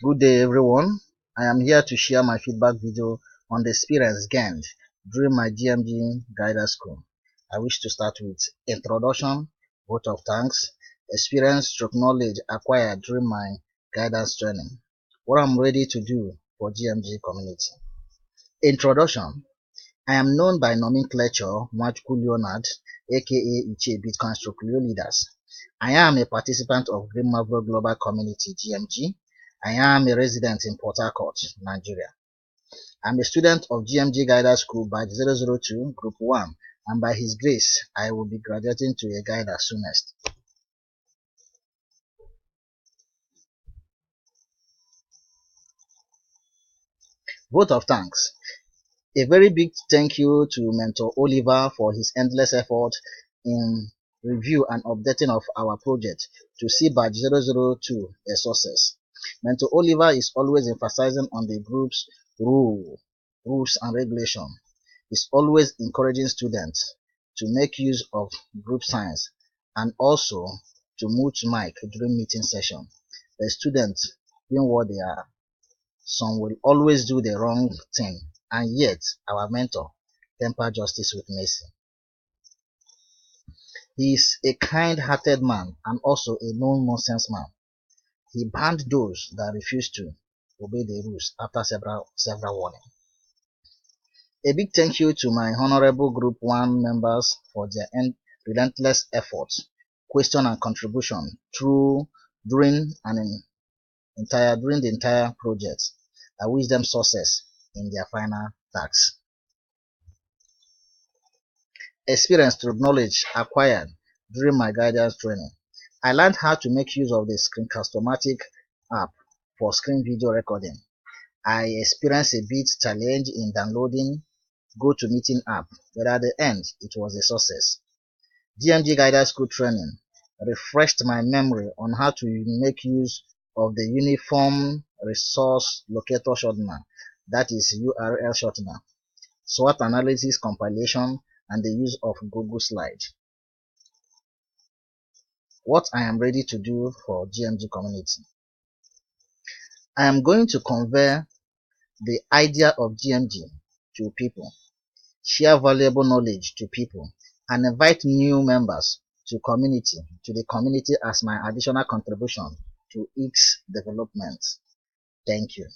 Good day everyone. I am here to share my feedback video on the experience gained during my GMG Guidance School. I wish to start with introduction, vote of thanks, experience stroke knowledge acquired during my guidance training, what I'm ready to do for GMG community. Introduction. I am known by nomenclature Nwachukwu Leonard, aka Ichie Bitcoin stroke Leo Leaders. I am a participant of Green Marvel Global Community GMG. I am a resident in Port Harcourt, Nigeria. I'm a student of GMG Guidance School Batch 002, Group 1, and by His grace, I will be graduating to a guider soonest. Vote of thanks. A very big thank you to Mentor Oliver for his endless effort in review and updating of our project to see Batch 002 a success. Mentor Oliver is always emphasizing on the group's rules and regulation. He's always encouraging students to make use of group science and also to mute mic during meeting session. The students being what they are, some will always do the wrong thing, and yet our mentor temper justice with mercy. He is a kind-hearted man and also a no-nonsense man. He banned those that refused to obey the rules after several warnings. A big thank you to my honorable Group 1 members for their relentless efforts, question and contribution during the entire project. I wish them success in their final tasks. Experience through knowledge acquired during my guidance training. I learned how to make use of the Screencast-O-Matic app for screen video recording. I experienced a bit challenge in downloading GoToMeeting app, but at the end, it was a success. GMG Guidance School training refreshed my memory on how to make use of the Uniform Resource Locator shortener, that is URL shortener, SWOT analysis compilation, and the use of Google Slide. What I am ready to do for GMG community. I am going to convey the idea of GMG to people, share valuable knowledge to people, and invite new members to the community as my additional contribution to its development. Thank you.